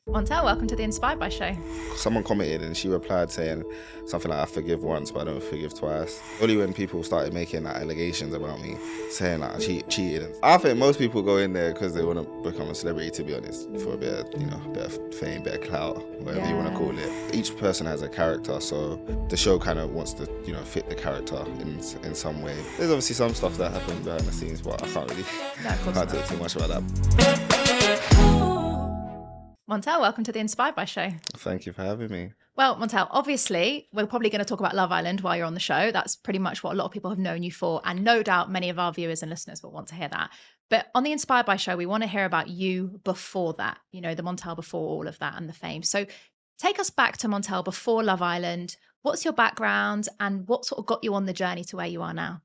Montel, welcome to the Inspired by Show. Someone commented and she replied saying something like, I forgive once but I don't forgive twice. Only when people started making allegations about me, saying I cheated. I think most people go in there because they want to become a celebrity, to be honest, for a bit of, bit of fame, bit of clout, whatever you want to call it. Each person has a character, so the show kind of wants to, fit the character in some way. There's obviously some stuff that happens behind the scenes, but I can't really can't talk too much about that. Montel, welcome to the Inspired by Show. Thank you for having me. Well, Montel, obviously, we're probably going to talk about Love Island while you're on the show. That's pretty much what a lot of people have known you for. And no doubt many of our viewers and listeners will want to hear that. But on the Inspired by Show, we want to hear about you before that, the Montel before all of that and the fame. So take us back to Montel before Love Island. What's your background and what sort of got you on the journey to where you are now?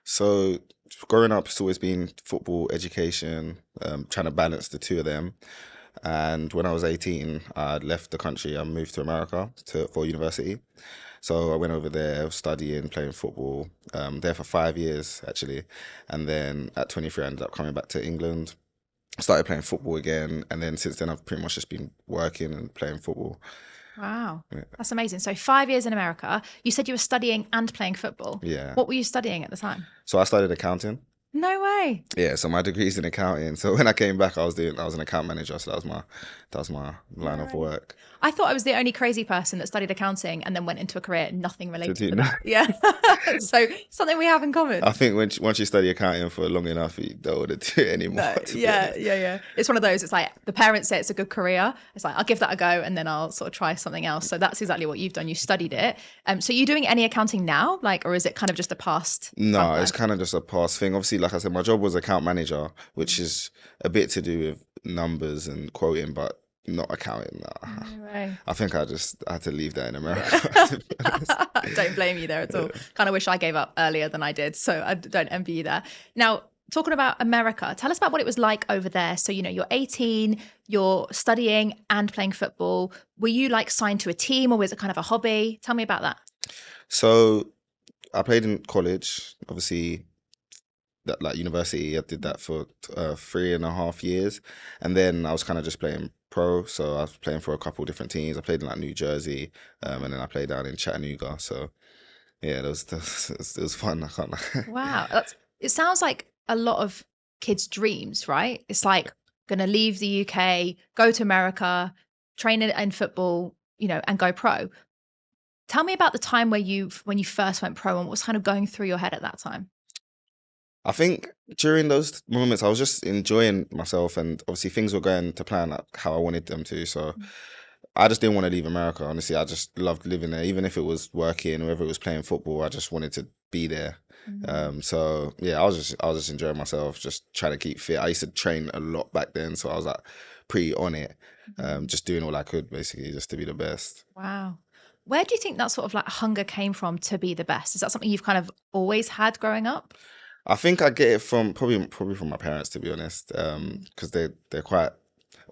So growing up, it's always been football, education, trying to balance the two of them. And when I was 18, I left the country. I moved to America for university. So I went over there studying, playing football, there for 5 years, actually. And then at 23, I ended up coming back to England, started playing football again. And then since then, I've pretty much just been working and playing football. Wow. Yeah. That's amazing. So 5 years in America, you said you were studying and playing football. Yeah. What were you studying at the time? So I studied accounting. No way. Yeah, so my degree's in accounting. So when I came back, I was an account manager. So that was my line of work. I thought I was the only crazy person that studied accounting and then went into a career nothing related to that. Yeah. So something we have in common. I think once you study accounting for long enough, you don't want to do it anymore. No, yeah. It's one of those. It's like the parents say it's a good career. It's like I'll give that a go and then I'll sort of try something else. So that's exactly what you've done. You studied it. So you doing any accounting now, or is it kind of just a past? No, it's kind of just a past thing. Obviously, like I said, my job was account manager, which is a bit to do with numbers and quoting, but not accounting. No way. I think I had to leave that in America. Don't blame you there at all. Kind of wish I gave up earlier than I did. So I don't envy you there. Now, talking about America, tell us about what it was like over there. So, you're 18, you're studying and playing football. Were you signed to a team or was it kind of a hobby? Tell me about that. So I played in college, obviously. That university, I did that for 3.5 years, and then I was kind of just playing pro. So I was playing for a couple different teams. I played in New Jersey, and then I played down in Chattanooga. So yeah, it was fun. I can't lie. Wow, it sounds like a lot of kids' dreams, right? It's like gonna leave the UK, go to America, train in football, and go pro. Tell me about the time when you first went pro and what was kind of going through your head at that time. I think during those moments, I was just enjoying myself, and obviously things were going to plan how I wanted them to. So I just didn't want to leave America. Honestly, I just loved living there, even if it was working or whether it was playing football. I just wanted to be there. So yeah, I was just enjoying myself, just trying to keep fit. I used to train a lot back then, so I was pretty on it, just doing all I could basically just to be the best. Wow. Where do you think that sort of hunger came from to be the best? Is that something you've kind of always had growing up? I think I get it from probably from my parents, to be honest, because they're quite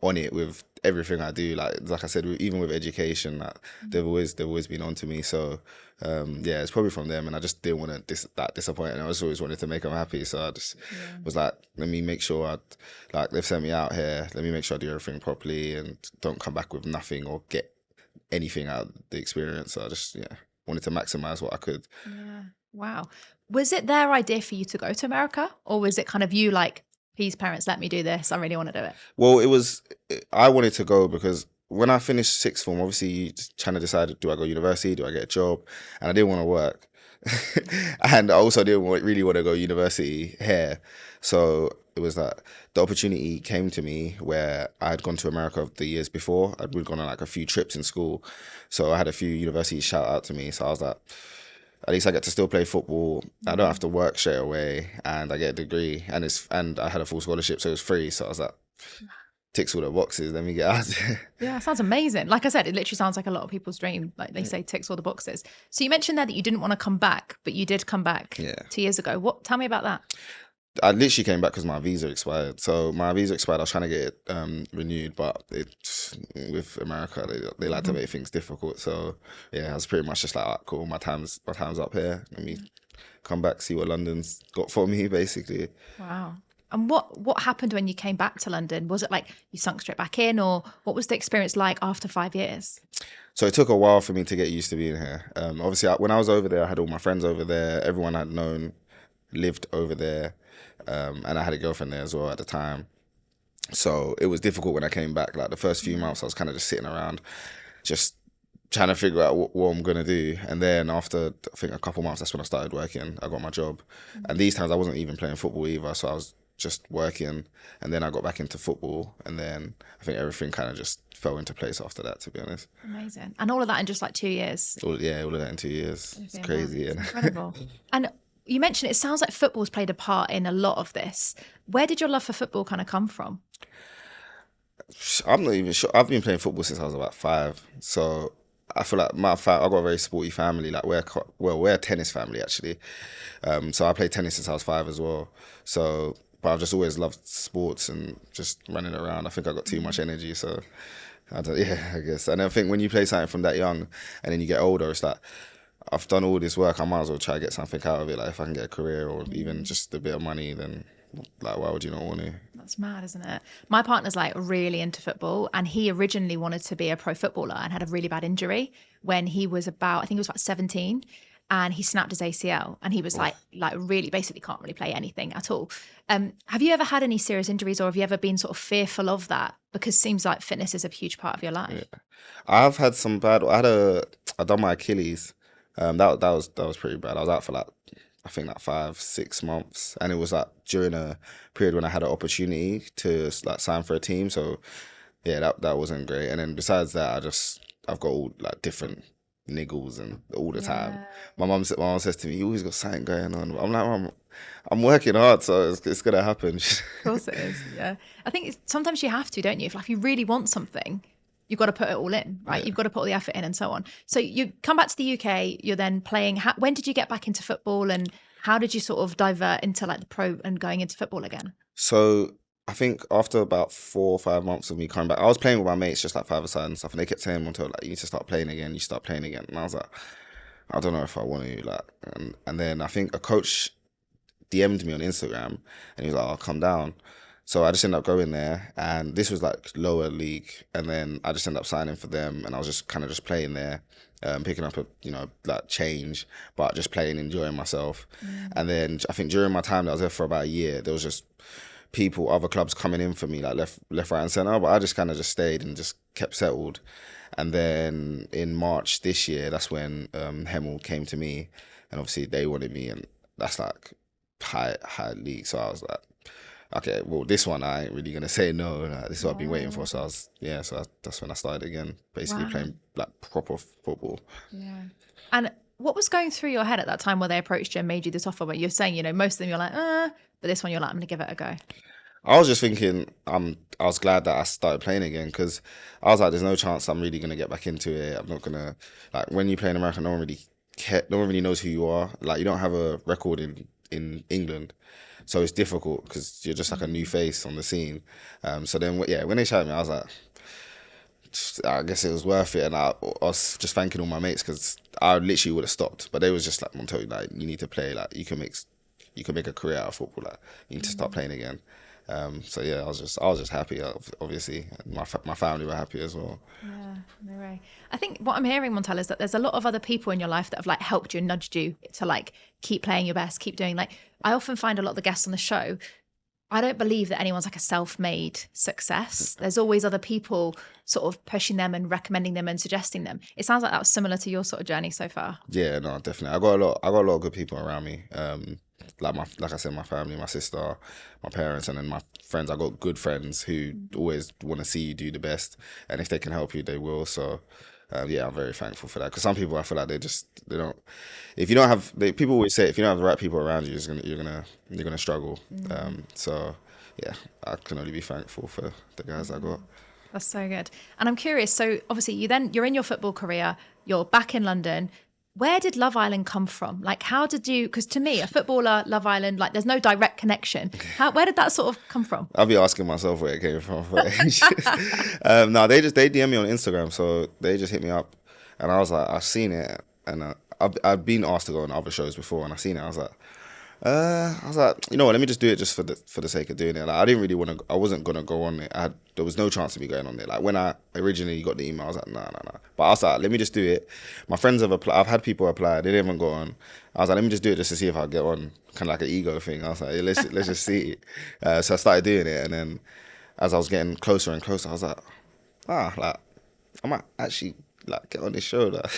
on it with everything I do. Like I said, even with education, they've always been on to me. So yeah, it's probably from them, and I just didn't want to disappoint. And I just always wanted to make them happy. So I just was like, let me make sure they've sent me out here. Let me make sure I do everything properly and don't come back with nothing or get anything out of the experience. So I just wanted to maximize what I could. Yeah. Wow. Was it their idea for you to go to America, or was it kind of you please parents, let me do this, I really want to do it? Well, I wanted to go because when I finished sixth form, obviously you trying to decide, do I go to university, do I get a job? And I didn't want to work. And I also didn't really want to go to university here. So it was the opportunity came to me where I had gone to America the years before. We'd gone on a few trips in school. So I had a few universities shout out to me. So I was like, at least I get to still play football. I don't have to work straight away, and I get a degree, and I had a full scholarship, so it was free. So I was like, ticks all the boxes. Let me get out there. Yeah, sounds amazing. Like I said, it literally sounds like a lot of people's dream. Like they say, ticks all the boxes. So you mentioned there that you didn't want to come back, but you did come back 2 years ago. Tell me about that. I literally came back because my visa expired. So my visa expired. I was trying to get it renewed, but with America, they like to make things difficult. So yeah, I was pretty much just like, right, cool, my time's up here. Let me come back, see what London's got for me, basically. Wow. And what happened when you came back to London? Was it like you sunk straight back in, or what was the experience like after 5 years? So it took a while for me to get used to being here. Obviously, when I was over there, I had all my friends over there. Everyone I'd known lived over there, and I had a girlfriend there as well at the time. So it was difficult when I came back. Like the first few months, I was kind of just sitting around, just trying to figure out what I'm gonna do. And then after I think a couple months, that's when I started working. I got my job, and these times I wasn't even playing football either. So I was just working, and then I got back into football, and then I think everything kind of just fell into place after that. To be honest, Amazing. And all of that in just like 2 years. all of that in 2 years. It's crazy, yeah. Incredible. And you mentioned it sounds like football's played a part in a lot of this. Where did your love for football kind of come from? I'm not even sure. I've been playing football since I was about 5. So I feel like I got a very sporty family. Like we're a tennis family actually. So I played tennis since I was 5 as well. So, but I've just always loved sports and just running around. I think I got too much energy. So I guess. And I think when you play something from that young and then you get older, it's like, I've done all this work. I might as well try to get something out of it. Like if I can get a career or even just a bit of money, then like why would you not want to? That's mad, isn't it? My partner's like really into football, and he originally wanted to be a pro footballer and had a really bad injury when he was about, I think he was about 17, and he snapped his ACL, and he was like really basically can't really play anything at all. Have you ever had any serious injuries, or have you ever been sort of fearful of that? Because it seems like fitness is a huge part of your life. Yeah. I've had some bad. I done my Achilles. That was pretty bad. I was out for like I think like 5-6 months, and it was like during a period when I had an opportunity to like sign for a team. So yeah, that wasn't great. And then besides that, I've got all like different niggles and all the time. My mom says to me, "You always got something going on." I'm like, I'm working hard, so it's gonna happen. Of course it is. Yeah, I think sometimes you have to, don't you? If like you really want something, you've got to put it all in, right? Yeah. You've got to put all the effort in and so on. So you come back to the UK, you're then playing. When did you get back into football, and how did you sort of divert into like the pro and going into football again? So I think after about 4 or 5 months of me coming back, I was playing with my mates just like 5-a-side and stuff, and they kept saying, "Montel, like you need to start playing again. You start playing again." And I was like, I don't know if I want to, like. And then I think a coach DM'd me on Instagram, and he was like, "I'll come down." So I just ended up going there, and this was like lower league, and then I just ended up signing for them, and I was just kind of just playing there, picking up a like change, but just playing, enjoying myself. And then I think during my time that I was there for about a year, there was just other clubs coming in for me, like left, right, and centre. But I just kind of just stayed and just kept settled. And then in March this year, that's when Hemel came to me, and obviously they wanted me, and that's like high league. So I was like, okay, well, this one I ain't really gonna say no. Like, this is what I've been waiting for. So that's when I started again, basically playing like proper football. Yeah. And what was going through your head at that time where they approached you and made you this offer? But you're saying, most of them you're like, but this one you're like, I'm gonna give it a go. I was just thinking, I was glad that I started playing again, because I was like, there's no chance I'm really gonna get back into it. I'm not gonna, like, when you play in America, no one really knows who you are. Like, you don't have a record in England. So it's difficult because you're just like a new face on the scene. So then, when they shouted me, I was like, I guess it was worth it. And I was just thanking all my mates, because I literally would have stopped. But they was just like, Montel, like, you need to play. Like, you can make a career out of football. Like, you need to start playing again. So yeah, I was just happy. Obviously, and my family were happy as well. Yeah, no way. I think what I'm hearing, Montel, is that there's a lot of other people in your life that have like helped you and nudged you to like keep playing your best, keep doing. Like, I often find a lot of the guests on the show, I don't believe that anyone's like a self-made success. There's always other people sort of pushing them and recommending them and suggesting them. It sounds like that was similar to your sort of journey so far. Yeah, no, definitely. I got a lot of good people around me. Like I said, my family, my sister, my parents, and then my friends. I got good friends who always want to see you do the best, and if they can help you, they will. So, yeah, I'm very thankful for that. Because some people, I feel like they don't. If you don't have, people always say, if you don't have the right people around you, you're gonna struggle. So, yeah, I can only be thankful for the guys I got. That's so good. And I'm curious. So obviously, you're in your football career. You're back in London. Where did Love Island come from? Like, how did you, because to me, a footballer, Love Island, like there's no direct connection. Where did that sort of come from? I'll be asking myself where it came from. No, they DM me on Instagram, so they just hit me up, and I was like, I've seen it, and I've been asked to go on other shows before, and I've seen it. I was like, I was like, you know what? Let me just do it just for the sake of doing it. Like, I didn't really want to. I wasn't gonna go on it. There was no chance of me going on it. Like when I originally got the email, I was like, nah. But I was like, let me just do it. My friends have applied. I've had people apply. They didn't even go on. I was like, let me just do it just to see if I get on. Kind of like an ego thing. I was like, let's just see. So I started doing it, and then as I was getting closer and closer, I was like, like I might actually like get on this show. Like.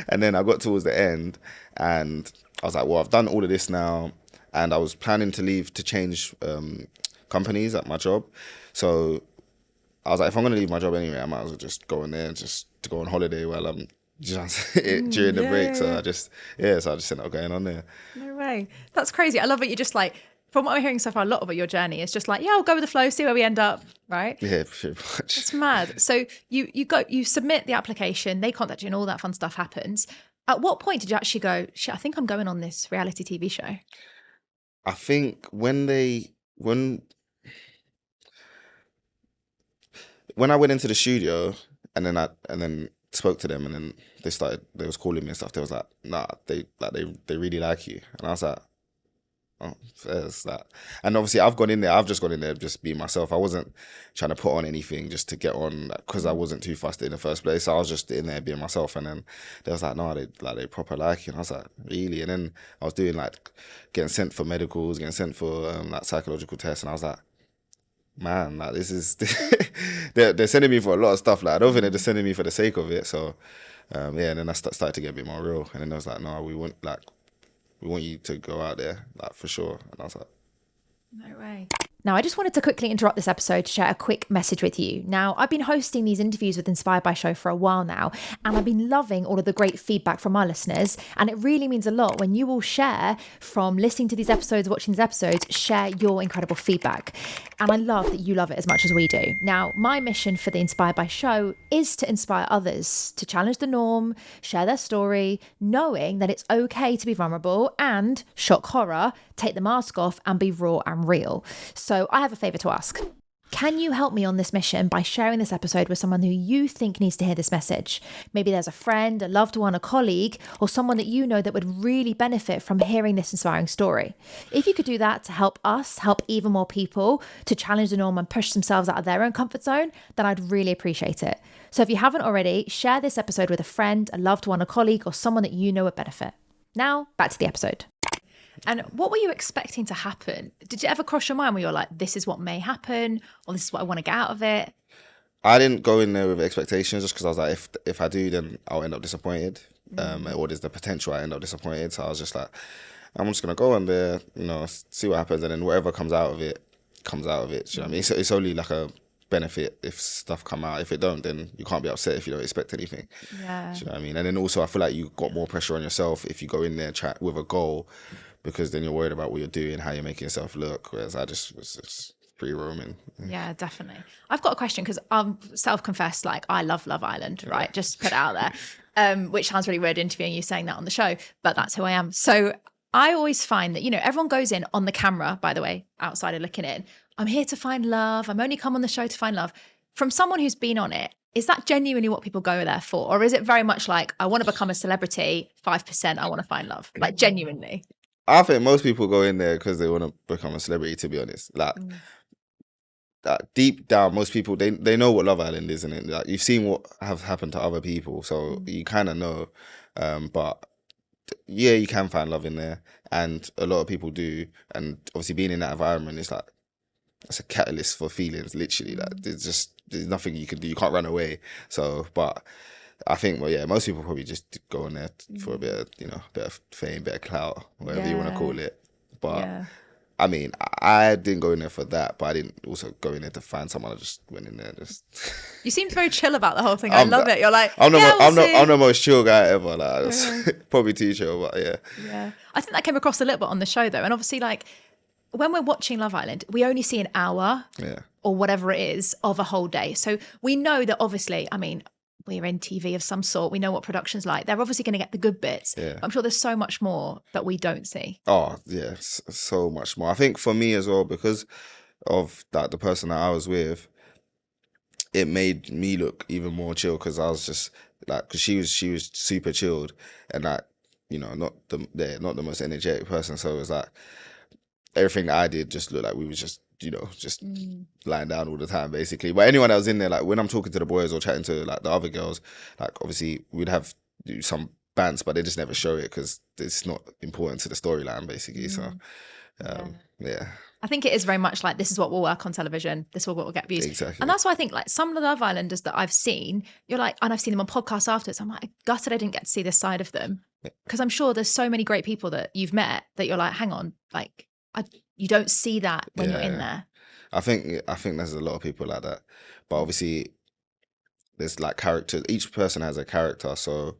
And then I got towards the end, and I was like, well, I've done all of this now, and I was planning to leave to change companies at my job. So I was like, if I'm gonna leave my job anyway, I might as well just go in there and just to go on holiday while I'm just during the break. So I just ended up going on there. No way. That's crazy. I love it. You're just like, from what I'm hearing so far, a lot of your journey is just like, yeah, I'll go with the flow, see where we end up, right? Yeah, pretty much. It's mad. So you submit the application, they contact you, and all that fun stuff happens. At what point did you actually go, shit, I think I'm going on this reality TV show? I think when I went into the studio and then spoke to them, and then they was calling me and stuff. They was like, nah, they really like you, and I was like, oh, there's that. And obviously I've just gone in there just being myself. I wasn't trying to put on anything just to get on, because I wasn't too fussed in the first place. So I was just in there being myself, and then they was like, no, they proper like you, and I was like, really? And then I was doing like getting sent for medicals, getting sent for like psychological tests, and I was like, man, like this is they're sending me for a lot of stuff. Like I don't think they're just sending me for the sake of it. So yeah, and then I started to get a bit more real, and then I was like, no, we want you to go out there, like for sure. And I was like, no way. Now, I just wanted to quickly interrupt this episode to share a quick message with you. Now, I've been hosting these interviews with Inspired by Show for a while now, and I've been loving all of the great feedback from our listeners. And it really means a lot when you all share from listening to these episodes, watching these episodes, share your incredible feedback. And I love that you love it as much as we do. Now, my mission for the Inspired by Show is to inspire others to challenge the norm, share their story, knowing that it's okay to be vulnerable and, shock horror, take the mask off and be raw and real. So I have a favour to ask. Can you help me on this mission by sharing this episode with someone who you think needs to hear this message? Maybe there's a friend, a loved one, a colleague, or someone that you know that would really benefit from hearing this inspiring story. If you could do that to help us, help even more people to challenge the norm and push themselves out of their own comfort zone, then I'd really appreciate it. So if you haven't already, share this episode with a friend, a loved one, a colleague, or someone that you know would benefit. Now, back to the episode. And what were you expecting to happen? Did it ever cross your mind where you're like, this is what may happen, or this is what I want to get out of it? I didn't go in there with expectations, just because I was like, if I do, then I'll end up disappointed, or there's the potential I end up disappointed. So I was just like, I'm just gonna go in there, see what happens, and then whatever comes out of it, comes out of it. Do you know what I mean? So it's only like a benefit if stuff come out. If it don't, then you can't be upset if you don't expect anything. Yeah. Do you know what I mean? And then also I feel like you got more pressure on yourself if you go in there with a goal, because then you're worried about what you're doing, how you're making yourself look. Whereas I just was just free roaming. Yeah, definitely. I've got a question, because I'm self-confessed, like I love Love Island, right? Yeah. Just put it out there, which sounds really weird interviewing you saying that on the show, but that's who I am. So I always find that, everyone goes in on the camera, by the way, outsider looking in, I'm here to find love. I'm only come on the show to find love. From someone who's been on it, is that genuinely what people go there for? Or is it very much like, I want to become a celebrity, 5% I want to find love? Like genuinely? I think most people go in there because they want to become a celebrity, to be honest. Like, deep down, most people, they know what Love Island is, isn't it? Like, you've seen what have happened to other people, so you kind of know. But yeah, you can find love in there, and a lot of people do. And obviously being in that environment is like, it's a catalyst for feelings, literally. Like, there's nothing you can do. You can't run away. So, but I think, well, yeah, most people probably just go in there for a bit of, bit of fame, bit of clout, whatever you want to call it. But I mean, I didn't go in there for that, but I didn't also go in there to find someone. I just went in there just. You seemed very chill about the whole thing. I love it. You're like, I'm we'll the most chill guy ever. Like, probably too chill, but yeah. Yeah, I think that came across a little bit on the show though, and obviously, like, when we're watching Love Island, we only see an hour or whatever it is of a whole day. So we know that obviously, I mean, we're in TV of some sort. We know what production's like. They're obviously going to get the good bits. Yeah. I'm sure there's so much more that we don't see. Oh, yeah, so much more. I think for me as well, because of that, the person that I was with, it made me look even more chill, because I was just like, because she was super chilled, and like, not the most energetic person. So it was like everything that I did just looked like we was just just lying down all the time basically. But anyone that was in there, like when I'm talking to the boys or chatting to like the other girls, like obviously we'd have some bants, but they just never show it because it's not important to the storyline basically. So yeah. I think it is very much like, this is what will work on television. This is what will get views. Exactly. And that's why I think like some of the Love Islanders that I've seen, you're like, and I've seen them on podcasts afterwards. I'm like, gutted I didn't get to see this side of them. Because I'm sure there's so many great people that you've met that you're like, hang on, like you don't see that when you're in there. I think there's a lot of people like that. But obviously there's like characters. Each person has a character. So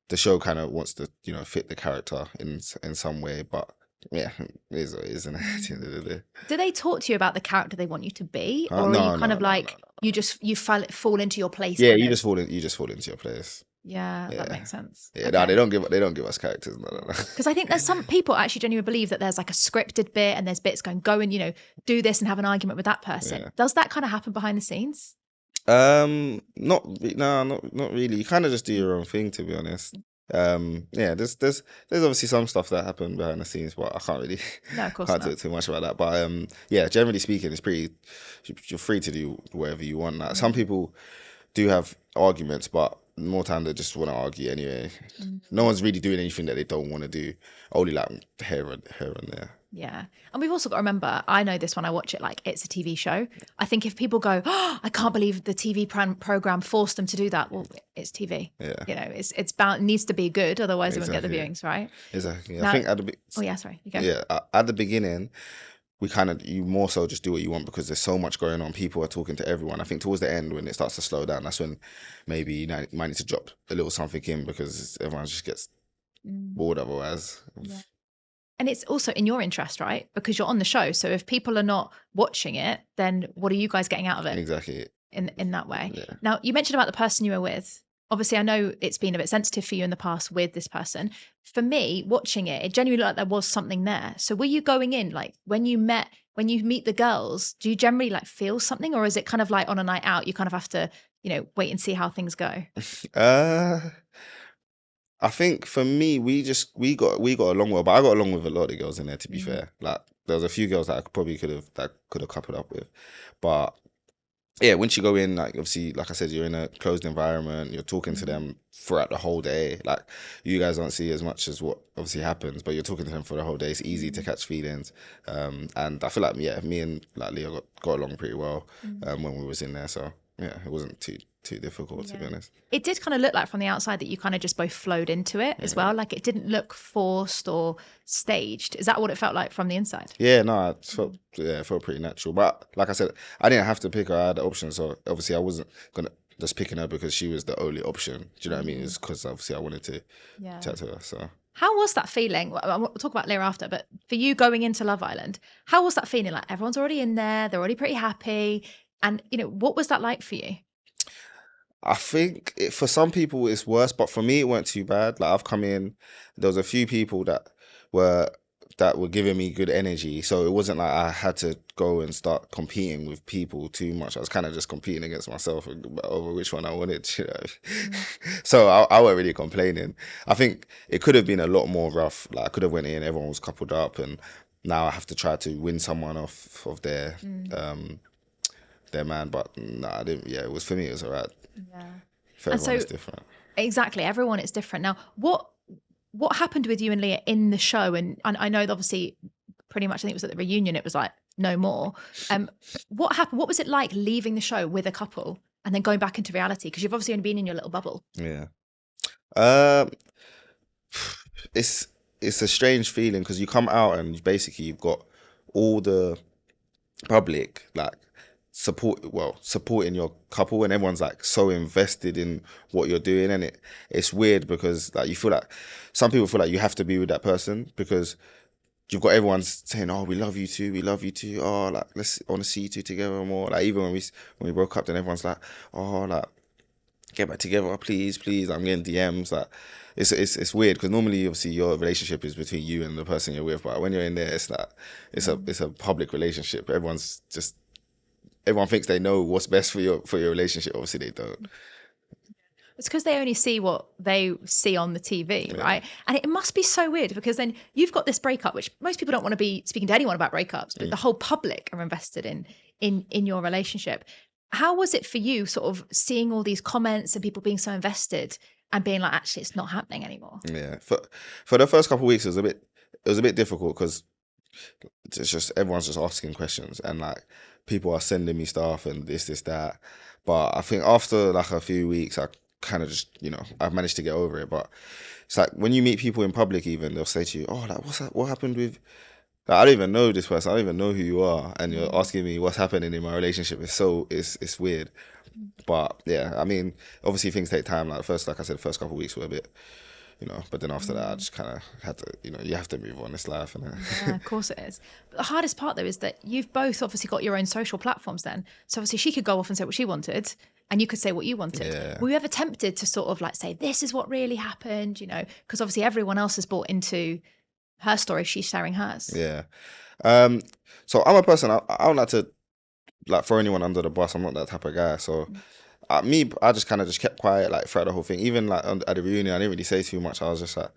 the show kind of wants to, fit the character in some way. But yeah, it is what it is, isn't it? At the end of the day. Do they talk to you about the character they want you to be, or No, are you kind of no, like no. you fall into your place? Yeah, you just fall into your place. Yeah, that makes sense. Yeah, no, they don't give us characters. No. Because I think there's some people actually genuinely believe that there's like a scripted bit and there's bits going, go and do this and have an argument with that person. Yeah. Does that kind of happen behind the scenes? Not really. You kind of just do your own thing, to be honest. Yeah, there's obviously some stuff that happened behind the scenes, but I can't really can't talk too much about that. But yeah, generally speaking, it's pretty. You're free to do whatever you want. Like, some people do have arguments, but more time they just want to argue anyway. No one's really doing anything that they don't want to do. Only like here and there. Yeah. And we've also got to remember, I know this when I watch it, like it's a TV show. I think if people go, oh, I can't believe the TV program forced them to do that. Well, it's TV. Yeah. It's bound, it needs to be good. Otherwise it won't get the viewings, right? Exactly. Now, I think at the you go. Yeah. At the beginning, you more so just do what you want because there's so much going on. People are talking to everyone. I think towards the end when it starts to slow down, that's when maybe you might need to drop a little something in because everyone just gets bored otherwise. Yeah. And it's also in your interest, right? Because you're on the show. So if people are not watching it, then what are you guys getting out of it? Exactly. In that way. Yeah. Now, you mentioned about the person you were with. Obviously, I know it's been a bit sensitive for you in the past with this person. For me, watching it, it genuinely looked like there was something there. So were you going in, like when you meet the girls, do you generally like feel something, or is it kind of like on a night out, you kind of have to, wait and see how things go? I think for me, we got along well, but I got along with a lot of the girls in there. To be fair, like there was a few girls that I probably could have coupled up with, but yeah, once you go in, like obviously, like I said, you're in a closed environment. You're talking to them throughout the whole day. Like you guys don't see as much as what obviously happens, but you're talking to them for the whole day. It's easy to catch feelings, and I feel like me and like Leah got along pretty well when we was in there. So yeah, it wasn't too difficult to be honest. It did kind of look like from the outside that you kind of just both flowed into it as well. Like it didn't look forced or staged. Is that what it felt like from the inside? Yeah, no, it felt pretty natural. But like I said, I didn't have to pick her. I had the option, so obviously I wasn't gonna just picking her because she was the only option. Do you know what I mean? It's because obviously I wanted to chat to her. So how was that feeling? We'll talk about Leah after, but for you going into Love Island, how was that feeling? Like everyone's already in there, they're already pretty happy. And, what was that like for you? I think for some people it's worse, but for me it weren't too bad. Like I've come in, there was a few people that were giving me good energy, so it wasn't like I had to go and start competing with people too much. I was kind of just competing against myself over which one I wanted. So I wasn't really complaining. I think it could have been a lot more rough. Like I could have went in, everyone was coupled up, and now I have to try to win someone off of their man, but I didn't. Yeah, it was for me. It was alright. Yeah, for everyone, it's different. Exactly, everyone is different. Now, what happened with you and Leah in the show? And I know that obviously, pretty much, I think it was at the reunion. It was like no more. What happened? What was it like leaving the show with a couple and then going back into reality? Because you've obviously only been in your little bubble. Yeah, it's a strange feeling because you come out and basically you've got all the public like supporting your couple, and everyone's like so invested in what you're doing, and it's weird because like you feel like some people feel like you have to be with that person because you've got everyone saying, oh, we love you too, oh, like I want to see you two together more. Like even when we broke up, then everyone's like, oh, like get back together, please. I'm getting DMs. Like it's weird because normally obviously your relationship is between you and the person you're with, but when you're in there, it's like it's a public relationship. Everyone thinks they know what's best for your relationship. Obviously they don't. It's because they only see what they see on the TV, right? And it must be so weird because then you've got this breakup, which most people don't want to be speaking to anyone about breakups, but the whole public are invested in your relationship. How was it for you, sort of seeing all these comments and people being so invested and being like, actually, it's not happening anymore? Yeah, for the first couple of weeks, it was a bit difficult because it's just everyone's just asking questions and like people are sending me stuff and this that. But I think after like a few weeks, I kind of just I've managed to get over it. But it's like when you meet people in public, even they'll say to you, "Oh, like what's that? What happened with?" Like, I don't even know this person. I don't even know who you are, and you're asking me what's happening in my relationship. It's weird. But yeah, I mean, obviously things take time. Like first, like I said, the first couple of weeks were a bit, but then after that, I just kind of had to, you have to move on. This life, and Yeah, of course it is. But the hardest part though is that you've both obviously got your own social platforms then. So obviously she could go off and say what she wanted and you could say what you wanted. Yeah. Were you ever tempted to sort of like say, this is what really happened, because obviously everyone else has bought into her story. She's sharing hers. Yeah. So I'm a person. I don't like to like throw anyone under the bus. I'm not that type of guy. So I just kind of just kept quiet like throughout the whole thing. Even like at the reunion, I didn't really say too much. I was just like,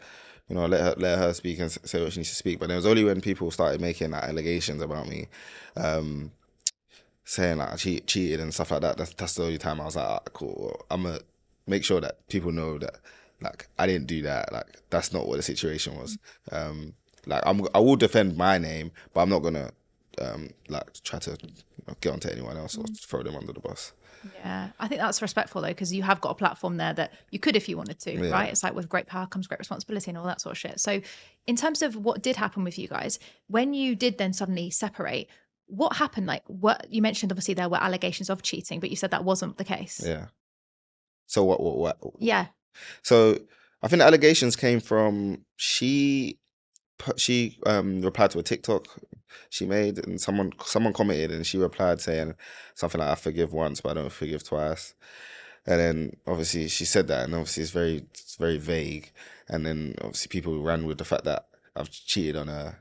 let her speak and say what she needs to speak. But it was only when people started making like allegations about me, saying like I cheated and stuff like that. That's the only time I was like, cool. Well, I'm gonna make sure that people know that like I didn't do that. Like that's not what the situation was. Like I will defend my name, but I'm not gonna like try to get onto anyone else or throw them under the bus. Yeah, I think that's respectful though, because you have got a platform there that you could if you wanted to, right? It's like with great power comes great responsibility and all that sort of shit. So in terms of what did happen with you guys, when you did then suddenly separate, what happened? Like what you mentioned, obviously there were allegations of cheating, but you said that wasn't the case. Yeah. So what? Yeah. So I think the allegations came from she replied to a TikTok she made, and someone commented, and she replied saying something like, "I forgive once, but I don't forgive twice." And then obviously she said that, and obviously it's very vague. And then obviously people ran with the fact that I've cheated on her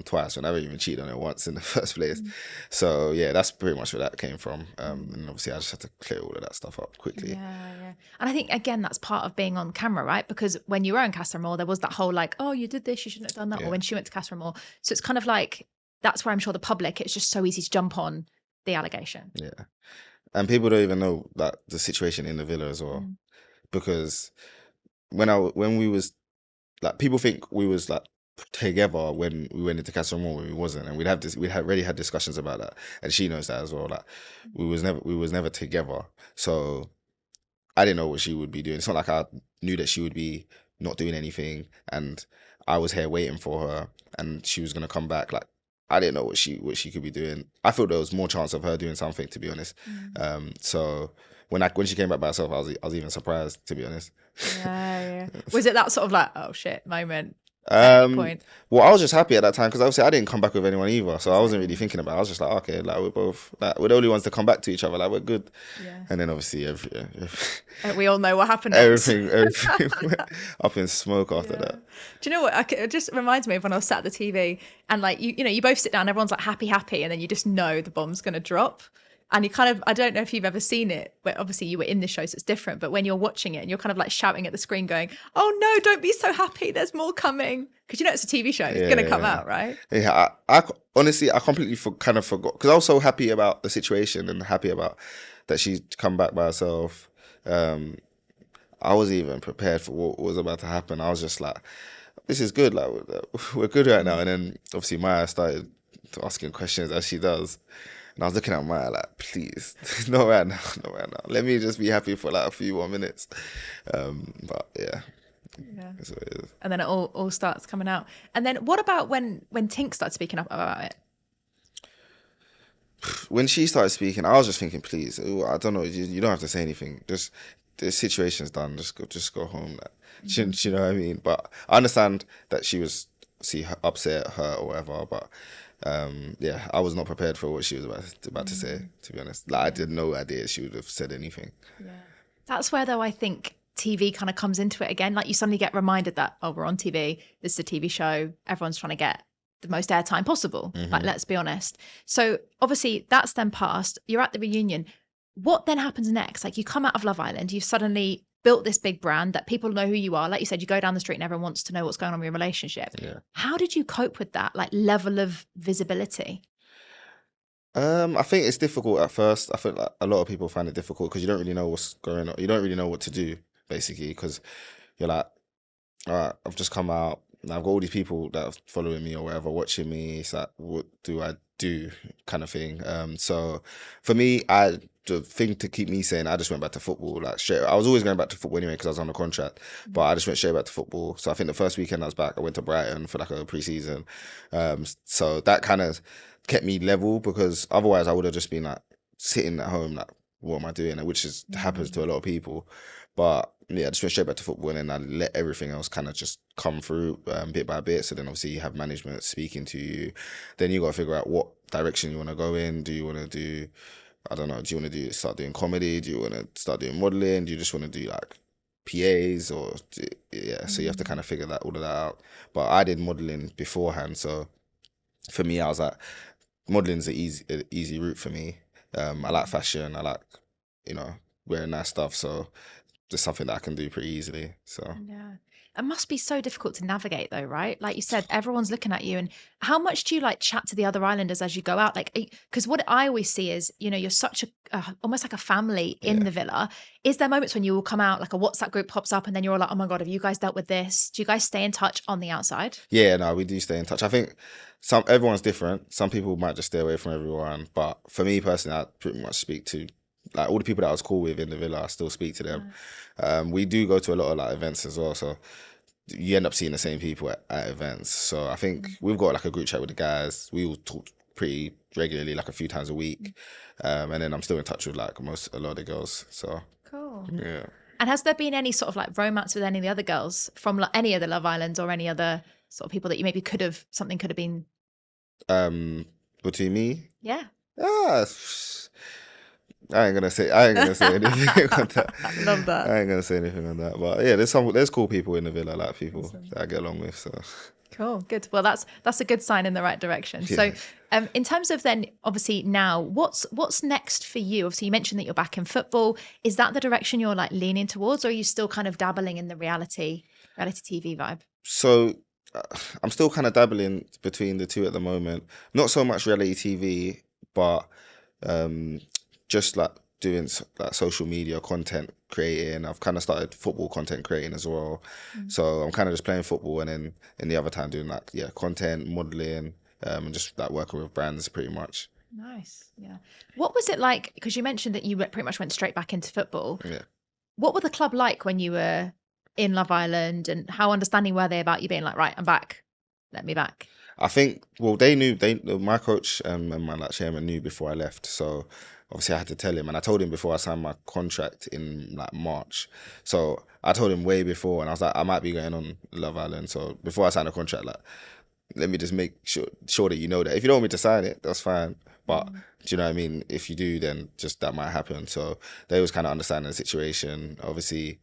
twice, when I haven't even cheated on her once in the first place. So yeah, that's pretty much where that came from. And obviously I just had to clear all of that stuff up quickly. Yeah. And I think again that's part of being on camera, right? Because when you were in Casa Amor, there was that whole like, oh, you did this, you shouldn't have done that. Yeah. Or when she went to Casa Amor, so it's kind of like that's where I'm sure the public, it's just so easy to jump on the allegation. Yeah. And people don't even know like the situation in the villa as well, because when we was like, people think we was like together when we went into Casa Amor, when we wasn't, and we had already had discussions about that, and she knows that as well. Like we was never together, so I didn't know what she would be doing. It's not like I knew that she would be not doing anything, and I was here waiting for her, and she was gonna come back. Like I didn't know what she could be doing. I thought there was more chance of her doing something, to be honest. So when she came back by herself, I was even surprised, to be honest. Yeah. Was it that sort of like, oh shit moment? Well, I was just happy at that time because obviously I didn't come back with anyone either, so I wasn't really thinking about it. I was just like, okay, like we're both like we're the only ones to come back to each other, like we're good. And then obviously we all know what happened next. everything went up in smoke after that. Do you know what? It just reminds me of when I was sat at the TV and like you both sit down, everyone's like happy, and then you just know the bomb's gonna drop. And you kind of, I don't know if you've ever seen it, but obviously you were in the show, so it's different. But when you're watching it and you're kind of like shouting at the screen going, oh no, don't be so happy, there's more coming. Because it's a TV show, it's going to come out, right? Yeah, I honestly, I completely kind of forgot. Because I was so happy about the situation and happy about that she'd come back by herself. I wasn't even prepared for what was about to happen. I was just like, this is good, like we're good right now. And then obviously Maya started asking questions as she does. And I was looking at Maya like, please, not right now. Let me just be happy for like a few more minutes. But yeah. That's what it is. And then it all starts coming out. And then what about when Tink started speaking up about it? When she started speaking, I was just thinking, please, I don't know, you don't have to say anything. Just the situation's done. Just go home. Like, you know what I mean? But I understand that she was upset, hurt, or whatever. But yeah, I was not prepared for what she was about to say, to be honest. Like, I had no idea she would have said anything. Yeah. That's where, though, I think TV kind of comes into it again. Like, you suddenly get reminded that, oh, we're on TV. This is a TV show. Everyone's trying to get the most airtime possible. Like, let's be honest. So obviously that's then passed. You're at the reunion. What then happens next? Like, you come out of Love Island. You've suddenly built this big brand that people know who you are. Like you said, you go down the street and everyone wants to know what's going on in your relationship. Yeah. How did you cope with that, like level of visibility? I think it's difficult at first. I think like a lot of people find it difficult because you don't really know what's going on. You don't really know what to do, basically, because you're like, all right, I've just come out and I've got all these people that are following me or whatever, watching me. It's like, what do I do, kind of thing. So for me, the thing to keep me sane, I just went back to football. Like straight, I was always going back to football anyway because I was on a contract, but I just went straight back to football. So I think the first weekend I was back, I went to Brighton for like a pre-season. So that kind of kept me level because otherwise I would have just been like sitting at home, like, what am I doing? Which is happens to a lot of people. But yeah, I just went straight back to football and then I let everything else kind of just come through bit by bit. So then obviously you have management speaking to you. Then you got to figure out what direction you want to go in. Do you want to do, I don't know, do you want to start doing comedy? Do you want to start doing modeling? Do you just want to do like PAs or, yeah, so you have to kind of figure all of that out. But I did modeling beforehand. So for me, I was like, modeling's an easy route for me. I like fashion. I like, wearing nice stuff. So it's something that I can do pretty easily. So Yeah. It must be so difficult to navigate though, right? Like you said, everyone's looking at you. And how much do you like chat to the other islanders as you go out? Like, because what I always see is, you're such almost like a family in yeah, the villa. Is there moments when you will come out, like a WhatsApp group pops up and then you're like, oh my God, have you guys dealt with this? Do you guys stay in touch on the outside? yeah. No, we do stay in touch. I think everyone's different. Some people might just stay away from everyone, but for me personally, I pretty much speak to like all the people that I was cool with in the villa. I still speak to them. We do go to a lot of like events as well, so you end up seeing the same people at events. So I think we've got like a group chat with the guys. We all talk pretty regularly, like a few times a week. And then I'm still in touch with like a lot of the girls. So Cool. yeah. And has there been any sort of like romance with any of the other girls from like, any of the Love Islands or any other sort of people that you maybe something could have been? Between me, Yeah. ah, I ain't gonna say anything on that. Love that. I ain't gonna say anything on that. But yeah, there's cool people in the villa, like people that I get along with. So Cool. Good. Well, that's a good sign in the right direction. yeah. So, in terms of then, obviously now, what's next for you? Obviously, you mentioned that you're back in football. Is that the direction you're like leaning towards, or are you still kind of dabbling in the reality TV vibe? So uh, I'm still kind of dabbling between the two at the moment. Not so much reality TV, but um, just like doing like social media content creating. I've kind of started football content creating as well. So I'm kind of just playing football and then in the other time doing like, yeah, content, modeling, and just like working with brands pretty much. Nice. Yeah. What was it like? Because you mentioned that you pretty much went straight back into football. Yeah. What were the club like when you were in Love Island, and how understanding were they about you being like, right, I'm back, let me back? I think, well, my coach and my like chairman knew before I left. So obviously I had to tell him, and I told him before I signed my contract in like March. So I told him way before, and I was like, I might be going on Love Island. So before I signed a contract, like, let me just make sure that you know that. If you don't want me to sign it, that's fine. But do you know what I mean? If you do, then just that might happen. So they was kind of understanding the situation. Obviously,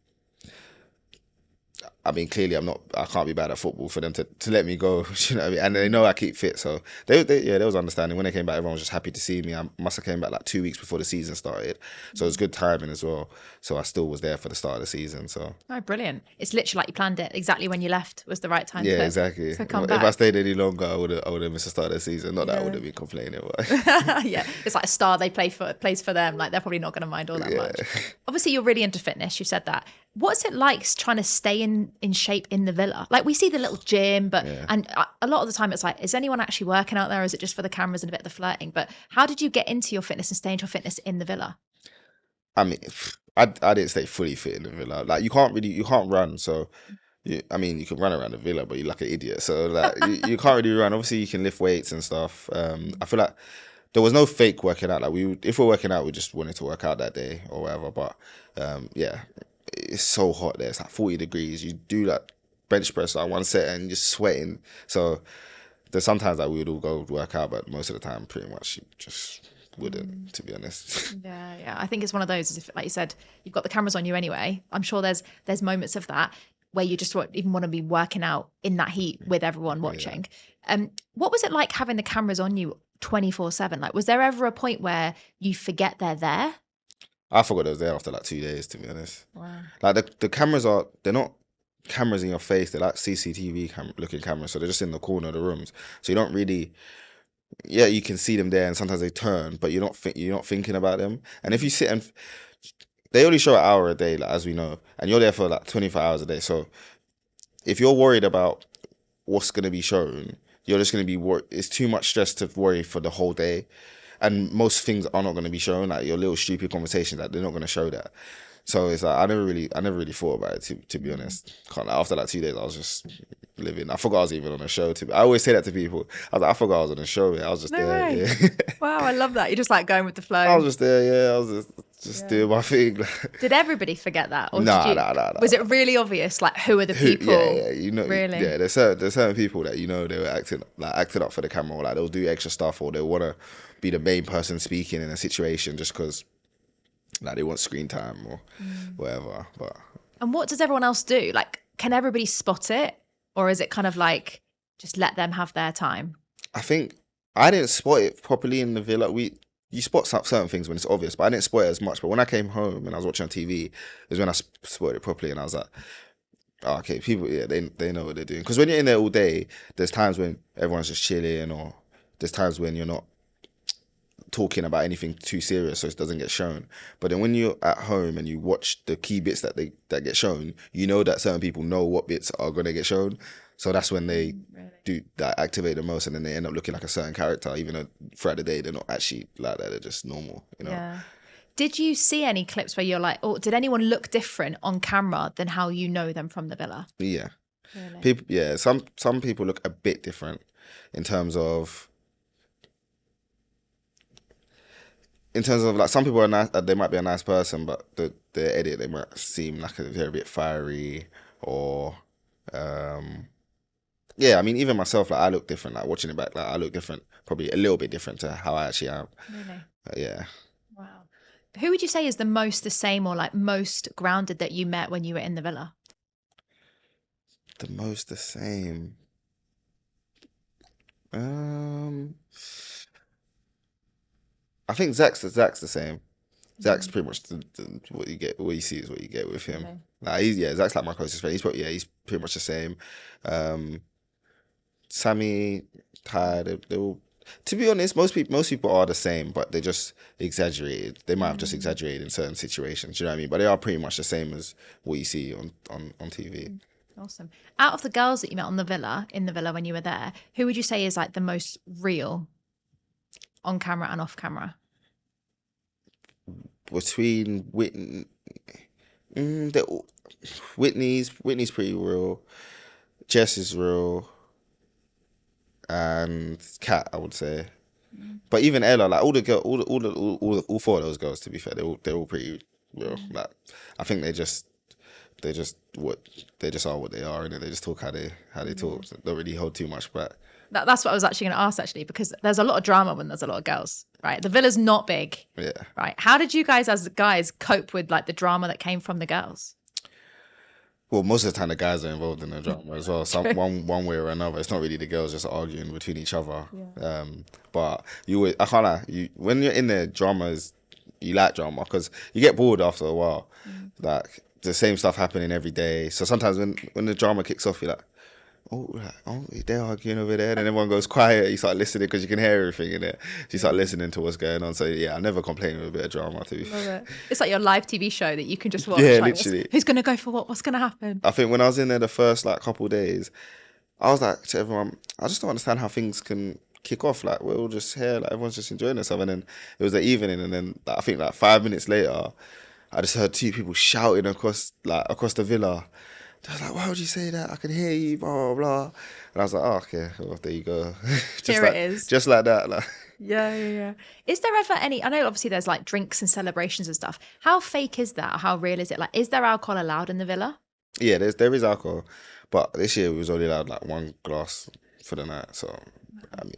I mean, clearly I can't be bad at football for them to let me go, you know what I mean? And they know I keep fit. So they was understanding. When they came back, everyone was just happy to see me. I must have came back like 2 weeks before the season started. So it was good timing as well. So I still was there for the start of the season. So Oh, brilliant. It's literally like you planned it. Exactly when you left was the right time yeah, to, exactly. to come If back. I stayed any longer, I would have missed the start of the season. Not that I Yeah. would have been complaining, but Yeah, it's like a star they plays for them. Like they're probably not going to mind all that yeah. much. Obviously, you're really into fitness. You said that. What's it like trying to stay in shape in the villa? Like we see the little gym, but Yeah. and a lot of the time it's like, is anyone actually working out there? Or is it just for the cameras and a bit of the flirting? But how did you get into your fitness and stay into your fitness in the villa? I mean, I didn't stay fully fit in the villa. Like you can't run. So I mean, you can run around the villa, but you're like an idiot. So like you can't really run. Obviously, you can lift weights and stuff. I feel like there was no fake working out. Like if we're working out, we just wanted to work out that day or whatever. But yeah, it's so hot there. It's like 40 degrees. You do like bench press like one set and you're sweating. So there's sometimes that we would all go work out, but most of the time, pretty much, you just wouldn't, to be honest. Yeah. I think it's one of those, if, like you said, you've got the cameras on you anyway. I'm sure there's moments of that where you just won't even want to be working out in that heat with everyone watching. What was it like having the cameras on you 24/7? Like, was there ever a point where you forget they're there? I forgot it was there after like 2 days, to be honest. Wow. Like the cameras they're not cameras in your face. They're like CCTV looking cameras. So they're just in the corner of the rooms. So you don't really, yeah, you can see them there, and sometimes they turn, but you're not thinking about them. And if you sit and they only show an hour a day, like, as we know, and you're there for like 24 hours a day. So if you're worried about what's going to be shown, you're just going to be worried. It's too much stress to worry for the whole day. And most things are not going to be shown, like your little stupid conversations, that they're not going to show that. So it's like I never really thought about it, to be honest. After like 2 days, I was just living. I forgot I was even on a show. I always say that to people. I was like, I forgot I was on a show. I was just No there. way. Yeah. Wow, I love that. You're just like going with the flow. I was just there. Yeah, I was just doing my thing. Did everybody forget that, or Nah. Was it really obvious? Like, who are the people? Yeah, you know, Really? yeah. There's certain people that, you know, they were acting up for the camera, or like they'll do extra stuff, or they want to be the main person speaking in a situation just because, like, they want screen time or whatever. But And what does everyone else do? Like, can everybody spot it, or is it kind of like just let them have their time? I think I didn't spot it properly in the villa. You spot certain things when it's obvious, but I didn't spot it as much. But when I came home and I was watching on TV, is when I spotted it properly, and I was like, oh, okay, people, yeah, they know what they're doing. Because when you're in there all day, there's times when everyone's just chilling, or there's times when you're not talking about anything too serious, so it doesn't get shown. But then when you're at home and you watch the key bits that get shown, you know that certain people know what bits are going to get shown. So that's when they do that, activate the most, and then they end up looking like a certain character, even though throughout the day they're not actually like that. They're just normal, you know. Yeah. Did you see any clips where you're like, oh, did anyone look different on camera than how you know them from the villa? Yeah. Really? People, yeah. Some people look a bit different in terms of like, some people are nice. They might be a nice person, but the edit, they might seem like they're a bit fiery, or yeah. I mean, even myself, like, I look different. Like, watching it back, like, I look different, probably a little bit different to how I actually am. Really? Yeah. Wow. Who would you say is the most the same, or like most grounded that you met when you were in the villa? The most the same. I think Zach's the same. Zach's pretty much what you get. What you see is what you get with him. Okay. Like, Zach's like my closest friend. He's pretty much the same. Sammy, Ty, they all. To be honest, most people are the same, but they just exaggerated. They might have just exaggerated in certain situations. You know what I mean? But they are pretty much the same as what you see on TV. Awesome. Out of the girls that you met in the villa when you were there, who would you say is like the most real on camera and off camera? Between Whitney's pretty real. Jess is real, and Kat, I would say. But even Ella, like, all the girl, all four of those girls, to be fair, they're all pretty real. Like, I think they just are what they are, and they just talk how they talk. So don't really hold too much back. That's what I was actually going to ask, actually, because there's a lot of drama when there's a lot of girls, right? The villa's not big, Yeah. right? How did you guys, as guys, cope with like the drama that came from the girls? Well, most of the time the guys are involved in the drama as well. One way or another. It's not really the girls just arguing between each other. Yeah. But I can't lie. When you're in there, you like drama, because you get bored after a while. Like, the same stuff happening every day. So sometimes when the drama kicks off, you're like, oh, they're arguing over there, and then everyone goes quiet. You start listening because you can hear everything in it. So you start listening to what's going on. So yeah, I never complain with a bit of drama too. Love it. It's like your live TV show that you can just watch. Yeah, like, literally. Who's going to go for what? What's going to happen? I think when I was in there the first like couple of days, I was like to everyone, I just don't understand how things can kick off. Like, we're all just here, like, everyone's just enjoying themselves. And then it was the evening, and then like, I think like 5 minutes later, I just heard two people shouting across the villa. I was like, why would you say that? I can hear you, blah, blah, blah. And I was like, oh, okay, well, there you go. Here it is. Just like that. Like. Yeah. Is there ever any, I know obviously there's like drinks and celebrations and stuff. How fake is that? How real is it? Like, is there alcohol allowed in the villa? Yeah, there is alcohol. But this year we was only allowed like one glass for the night. So, I mean,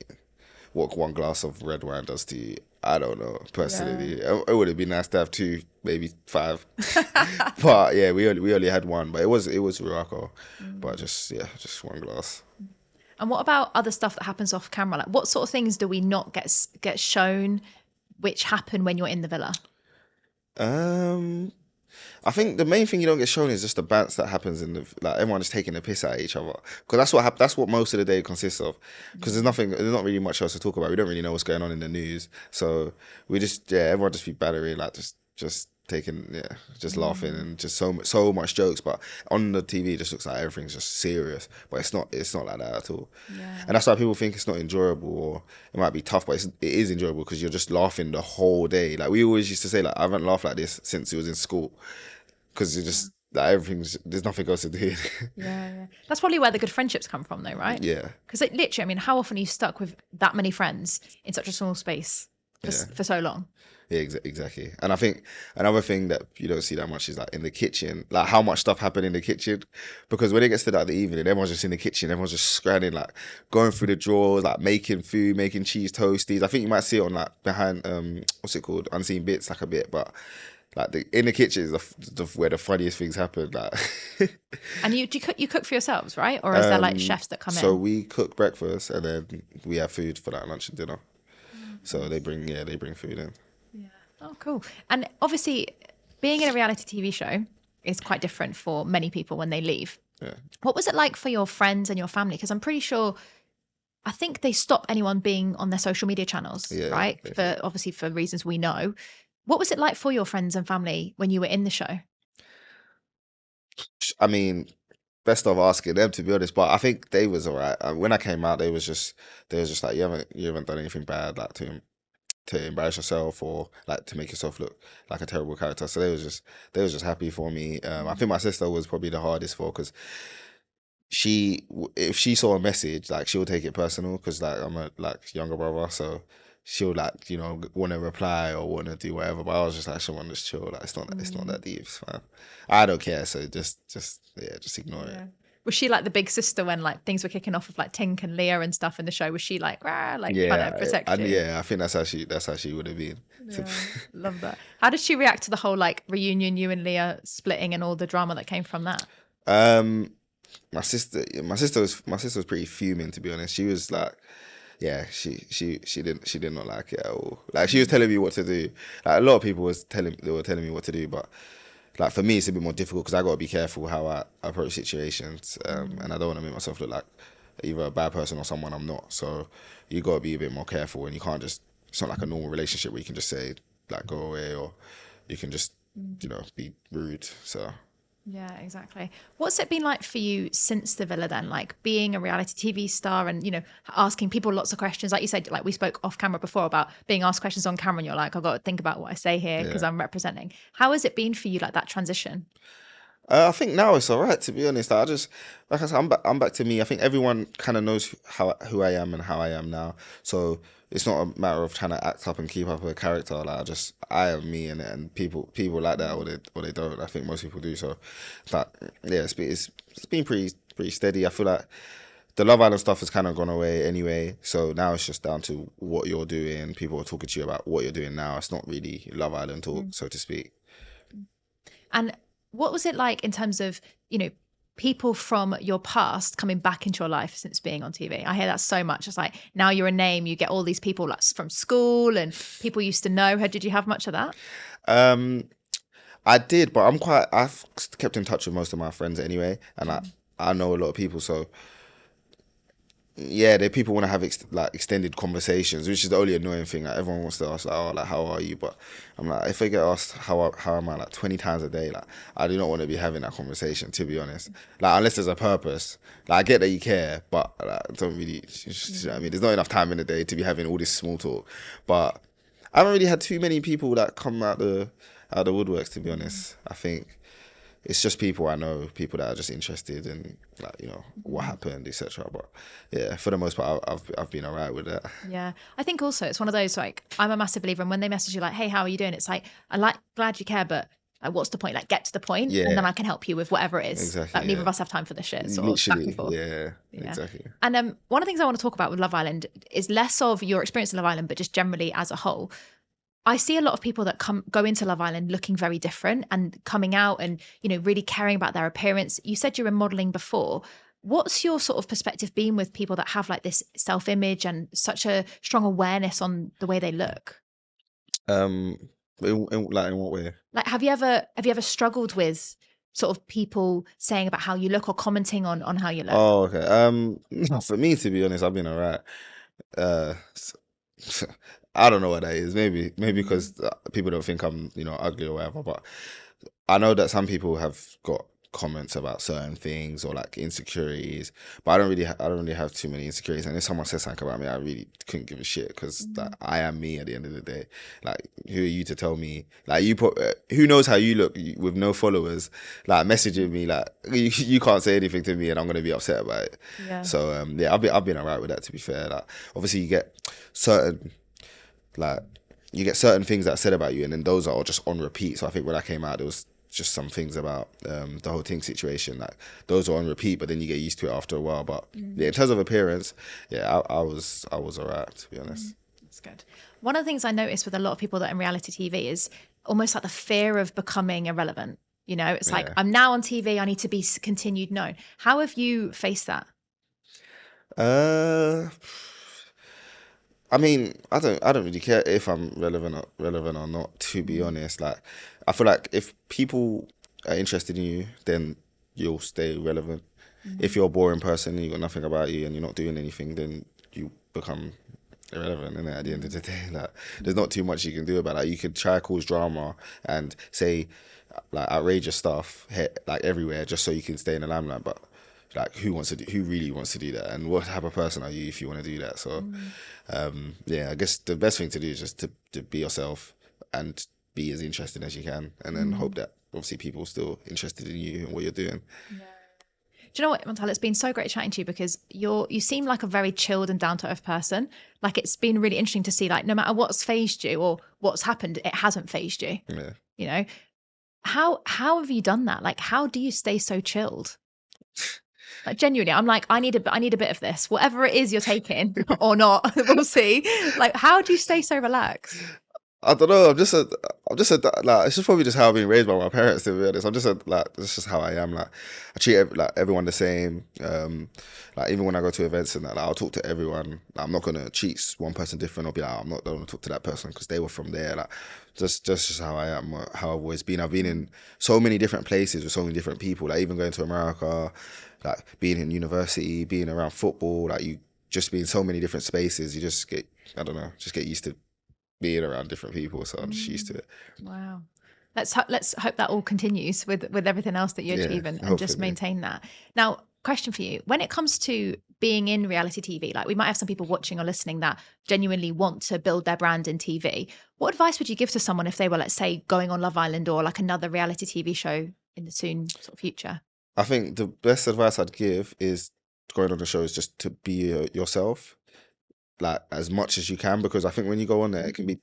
what one glass of red wine does to you, I don't know, personally. Yeah. It would have been nice to have 2, maybe 5. But yeah, we only had one. But it was real alcohol. But just one glass. And what about other stuff that happens off camera? Like, what sort of things do we not get shown which happen when you're in the villa? Um, I think the main thing you don't get shown is just the bants that happens in the like everyone just taking a piss at each other because that's what most of the day consists of. Because there's not really much else to talk about. We don't really know what's going on in the news, so we just everyone just be battering like just taking just laughing and just so much jokes. But on the TV, it just looks like everything's just serious, but it's not like that at all. Yeah. And that's why people think it's not enjoyable or it might be tough, but it is enjoyable because you're just laughing the whole day. Like we always used to say, like I haven't laughed like this since it was in school because you just like everything's there's nothing else to do. Yeah. That's probably where the good friendships come from, though, right? Yeah, Because literally, I mean, how often are you stuck with that many friends in such a small space yeah, for so long? yeah, exactly. And I think another thing that you don't see that much is like in the kitchen, like how much stuff happened in the kitchen. Because when it gets to like the evening, everyone's just in the kitchen, everyone's just scrambling, like going through the drawers, like making food, making cheese toasties. I think you might see it on like behind what's it called, unseen bits, like a bit, but. Like in the kitchen is where the funniest things happen. Like, And you cook for yourselves, right? Or is there like chefs that come so in? we cook breakfast and then we have food for like lunch and dinner. So Nice. they bring food in. Yeah. Oh, cool. And obviously, being in a reality TV show is quite different for many people when they leave. Yeah, What was it like for your friends and your family? Because I'm pretty sure, I think they stop anyone being on their social media channels, yeah, right? basically. For obviously for reasons we know. What was it like for your friends and family when you were in the show? I mean, best of asking them to be honest, but I think they was alright. When I came out, they was just like you haven't done anything bad like to embarrass yourself or like to make yourself look like a terrible character. So they was just happy for me. I think my sister was probably the hardest for because if she saw a message like she'll take it personal because like I'm a like younger brother, so she'll like want to reply or want to do whatever. But I was just like, someone just chill. Like it's not that deep. It's fine. I don't care. So just ignore it. Yeah. Was she like the big sister when like things were kicking off with like Tink and Leah and stuff in the show? Was she like, rah, like trying to protect you? I think that's how she would have been. Yeah, love that. How did she react to the whole like reunion, you and Leah splitting and all the drama that came from that? um, my sister was pretty fuming to be honest. She was like, yeah, she did not like it at all. Like she was telling me what to do. Like a lot of people they were telling me what to do, but like for me it's a bit more difficult because I got to be careful how I approach situations, and I don't want to make myself look like either a bad person or someone I'm not. So you got to be a bit more careful, and you can't just. It's not like a normal relationship where you can just say like go away or you can just be rude. So Yeah, exactly. What's it been like for you since the villa then? Like being a reality TV star and, asking people lots of questions. Like you said, like we spoke off camera before about being asked questions on camera and you're like, I've got to think about what I say here because yeah. I'm representing. How has it been for you, like that transition? I think now it's all right. To be honest, I just like I said, I'm back to me. I think everyone kind of knows who I am and how I am now. So it's not a matter of trying to act up and keep up with a character. Like I am me, and people like that or they don't. I think most people do. So, but yeah, it's been pretty steady. I feel like the Love Island stuff has kind of gone away anyway. So now it's just down to what you're doing. People are talking to you about what you're doing now. It's not really Love Island talk, so to speak. And what was it like in terms of, people from your past coming back into your life since being on TV? I hear that so much. It's like now you're a name, you get all these people like from school and people used to know her. Did you have much of that? Um, I did, but I've kept in touch with most of my friends anyway, and I know a lot of people. So yeah, people want to have like extended conversations, which is the only annoying thing. Like everyone wants to ask, like, oh, like how are you? But I'm like, if I get asked how am I, like 20 times a day, like I do not want to be having that conversation. To be honest, like unless there's a purpose. Like I get that you care, but like, I don't really. You know what I mean, there's not enough time in the day to be having all this small talk. But I haven't really had too many people that come out the woodworks. To be honest, I think it's just people I know, people that are just interested in like what happened, etc. But yeah, for the most part, I've been alright with that. Yeah. I think also it's one of those like I'm a massive believer and when they message you like, hey, how are you doing? It's like glad you care, but like, what's the point? Like get to the point and then Yeah, I can help you with whatever it is. Like exactly. neither Yeah, of us have time for this shit, sort of back and literally. forth. Yeah, Yeah. exactly. And one of the things I want to talk about with Love Island is less of your experience in Love Island, but just generally as a whole. I see a lot of people that go into Love Island looking very different and coming out and, really caring about their appearance. You said you were modeling before. What's your sort of perspective been with people that have like this self-image and such a strong awareness on the way they look? Um, In what way? Like, have you ever struggled with sort of people saying about how you look or commenting on how you look? Oh, okay. For me, to be honest, I've been alright. Uh, I don't know what that is. Maybe because people don't think I'm, ugly or whatever. But I know that some people have got comments about certain things or like insecurities, but I don't really have too many insecurities. And if someone says something about me, I really couldn't give a shit because like, I am me at the end of the day. Like, who are you to tell me? Like, who knows how you look with no followers? Like, messaging me, like you can't say anything to me, and I'm gonna be upset about it. Yeah. So yeah, I've been alright with that. To be fair, like obviously certain like you get certain things that are said about you, and then those are all just on repeat. So I think when I came out, there was just some things about the whole thing situation, like those are on repeat, but then you get used to it after a while. But yeah, in terms of appearance, yeah, I was alright, to be honest. That's good. One of the things I noticed with a lot of people that are in reality TV is almost like the fear of becoming irrelevant. It's like, Yeah. I'm now on TV, I need to be continued known. How have you faced that? Uh, I mean, I don't really care if I'm relevant or not. To be honest, like, I feel like if people are interested in you, then you'll stay relevant. If you're a boring person and you got nothing about you and you're not doing anything, then you become irrelevant. And at the end of the day, like, there's not too much you can do about it. Like, you could try cause drama and say like outrageous stuff like everywhere just so you can stay in the limelight, but like who really wants to do that, and what type of person are you if you want to do that? So yeah, I guess the best thing to do is just to be yourself and be as interesting as you can, and then hope that obviously people are still interested in you and what you're doing. Do you know what, Montel? It's been so great chatting to you because you seem like a very chilled and down to earth person. Like, it's been really interesting to see, like, no matter what's phased you or what's happened, it hasn't phased you. Yeah. You know, how have you done that? Like, how do you stay so chilled? Like, genuinely, I'm like, I need a bit of this, whatever it is you're taking or not. We'll see. Like, how do you stay so relaxed? I don't know. I'm just a like. It's just probably just how I've been raised by my parents. To be honest, I'm just a like. This is how I am. Like, I treat like everyone the same. Like even when I go to events and that, like, I'll talk to everyone. Like, I'm not gonna treat one person different or be like, I'm not going to talk to that person because they were from there. Like, just how I am. How I've always been. I've been in so many different places with so many different people. Like even going to America, like being in university, being around football. Like you just be in so many different spaces. You just get, I don't know, just get used to being around different people, so I'm just used to it. Wow. Let's hope that all continues with everything else that you Yeah, achieve and just hopefully. maintain that. Now, question for you. When it comes to being in reality TV, like, we might have some people watching or listening that genuinely want to build their brand in TV. What advice would you give to someone if they were, let's say, going on Love Island or like another reality TV show in the soon sort of future? I think the best advice I'd give is going on the show is just to be yourself, like as much as you can, because I think when you go on there, it can be,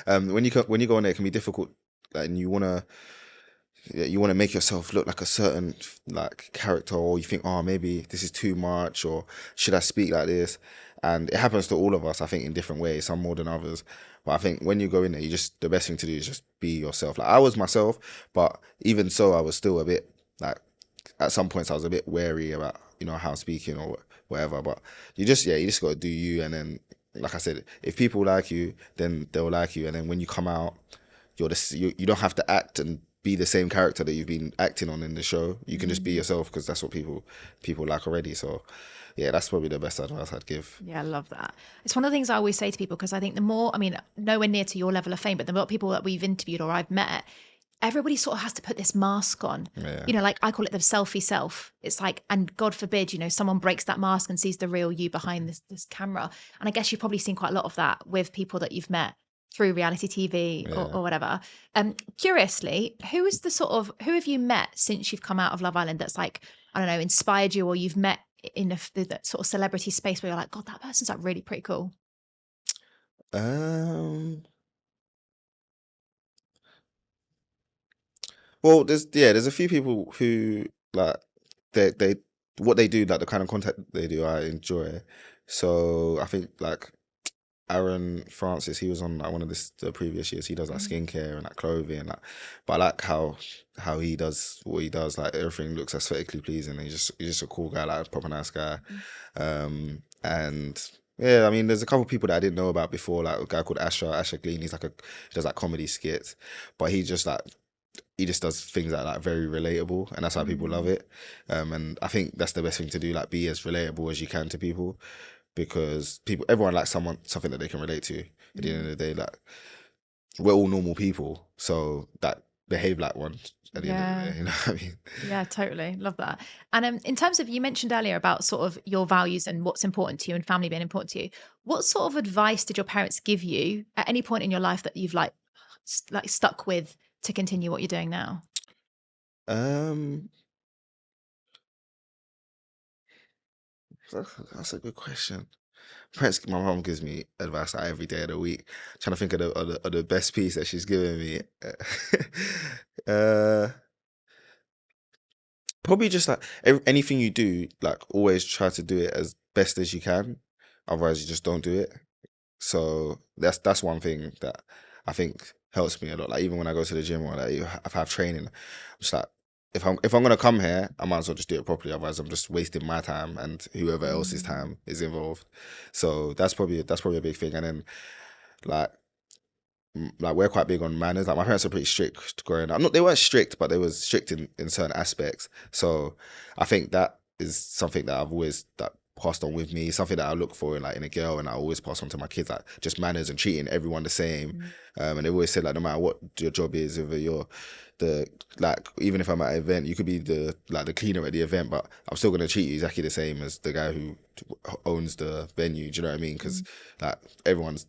when you go on there, it can be difficult, like, and you want to make yourself look like a certain like character, or you think, oh, maybe this is too much, or should I speak like this? And it happens to all of us, I think, in different ways, some more than others. But I think when you go in there, the best thing to do is just be yourself. Like I was myself, but even so, I was still a bit like, at some points I was a bit wary about how I'm speaking or whatever. But you just got to do you, and then like I said, if people like you, then they'll like you, and then when you come out, you don't have to act and be the same character that you've been acting on in the show. You can just be yourself because that's what people like already. So yeah, that's probably the best advice I'd give. Yeah, I love that. It's one of the things I always say to people because I think the more, I mean, nowhere near to your level of fame, but the more people that we've interviewed or I've met, everybody sort of has to put this mask on. Yeah. Like, I call it the selfie self. It's like, and God forbid, someone breaks that mask and sees the real you behind this camera. And I guess you've probably seen quite a lot of that with people that you've met through reality TV Yeah. or whatever. Curiously, who have you met since you've come out of Love Island that's like, I don't know, inspired you, or you've met in that sort of celebrity space where you're like, God, that person's like really pretty cool? Um. Well, there's a few people who like they what they do, like the kind of content they do, I enjoy. So I think like Aaron Francis, he was on like one of the previous years. He does like skincare and like clothing, like, but I like how he does what he does. Like everything looks aesthetically pleasing. He's just a cool guy, like a proper nice guy. And Yeah, I mean, there's a couple of people that I didn't know about before, like a guy called Asher Glean. He does like comedy skits, but he just does things that are like very relatable, and that's why people love it. And I think that's the best thing to do, like be as relatable as you can to people, because everyone likes something that they can relate to. At the end of the day, like we're all normal people, so that behave like one at the end of the Yeah. day. You know what I mean? Yeah, totally. Love that. And in terms of, you mentioned earlier about sort of your values and what's important to you and family being important to you. What sort of advice did your parents give you at any point in your life that you've like stuck with to continue what you're doing now? Um, that's a good question. My mom gives me advice like every day of the week. Trying to think of the best piece that she's given me. uh, Probably just like anything you do, like always try to do it as best as you can. Otherwise, you just don't do it. So that's one thing that I think helps me a lot. Like even when I go to the gym or like if I have training, I'm just like if I'm gonna come here, I might as well just do it properly. Otherwise, I'm just wasting my time and whoever else's Mm. time is involved. So that's probably a big thing. And then like like we're quite big on manners. Like my parents are pretty strict growing up. Not they weren't strict, but they was strict in certain aspects. So I think that is something that I've always that passed on with me. Something that I look for in a girl, and I always pass on to my kids, like just manners and treating everyone the same. Mm. And they always said like no matter what your job is, whether you're the like even if I'm at an event, you could be the cleaner at the event, but I'm still gonna treat you exactly the same as the guy who owns the venue. Do you know what I mean? Because like everyone's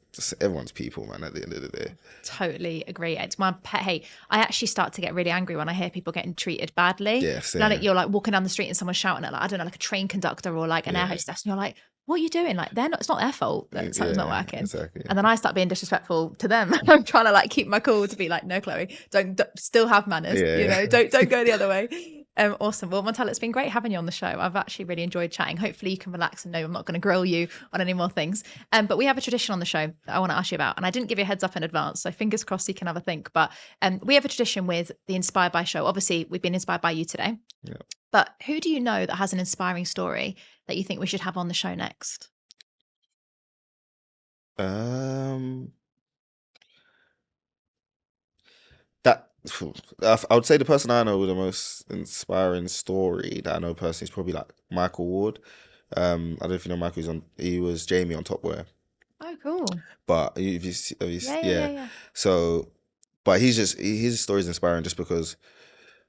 people, man. At the end of the day. Totally agree. It's my pet hate. I actually start to get really angry when I hear people getting treated badly. Yeah, Like same. you're like walking down the street and someone's shouting at like, I don't know, like a train conductor or like an air Yeah, hostess, and you're like, what are you doing? Like it's not their fault that something's not yeah, working. exactly. And then I start being disrespectful to them. I'm trying to like keep my cool to be like, no, Chloe, don't still have manners. Yeah, You know, yeah. don't go the other way. Awesome. Well, Montel, it's been great having you on the show. I've actually really enjoyed chatting. Hopefully you can relax and know I'm not going to grill you on any more things. But we have a tradition on the show that I want to ask you about. And I didn't give you a heads up in advance, so fingers crossed you can have a think. But we have a tradition with the Inspired by show. Obviously, we've been inspired by you today. Yeah. But who do you know that has an inspiring story that you think we should have on the show next? Um, that I would say the person I know with the most inspiring story that I know personally is probably like Michael Ward. I don't know if you know Michael. He was Jamie on Top Boy, Oh, cool. but if you see, Yeah, yeah, yeah, yeah. yeah. So, but his story is inspiring just because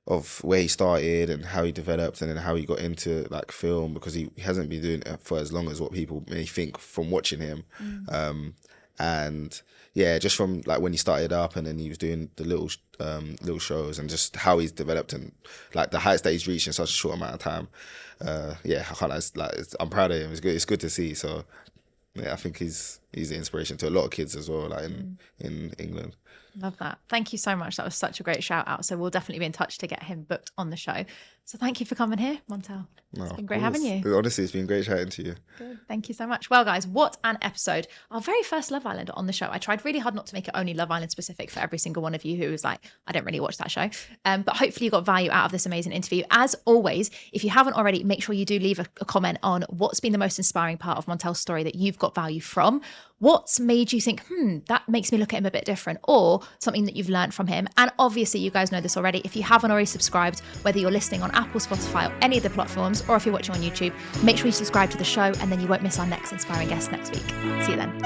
of where he started and how he developed and then how he got into like film because he hasn't been doing it for as long as what people may think from watching him. Mm. And yeah, just from like when he started up and then he was doing the little shows and just how he's developed and like the heights that he's reached in such a short amount of time. Yeah, I can't I'm proud of him. It's good to see. So yeah, I think he's the inspiration to a lot of kids as well, like in England. Love that. Thank you so much. That was such a great shout out. So we'll definitely be in touch to get him booked on the show. So thank you for coming here, Montel. No, It's been of great having course. you. Honestly, it's been great chatting to you. Good. Thank you so much. Well, guys, what an episode. Our very first Love Island on the show. I tried really hard not to make it only Love Island specific for every single one of you who was like, I don't really watch that show. But hopefully you got value out of this amazing interview. As always, if you haven't already, make sure you do leave a comment on what's been the most inspiring part of Montel's story that you've got value from. What's made you think, that makes me look at him a bit different, or something that you've learned from him. And obviously you guys know this already. If you haven't already subscribed, whether you're listening on Apple, Spotify, or any of the platforms, or if you're watching on YouTube, make sure you subscribe to the show and then you won't miss our next inspiring guest next week. See you then.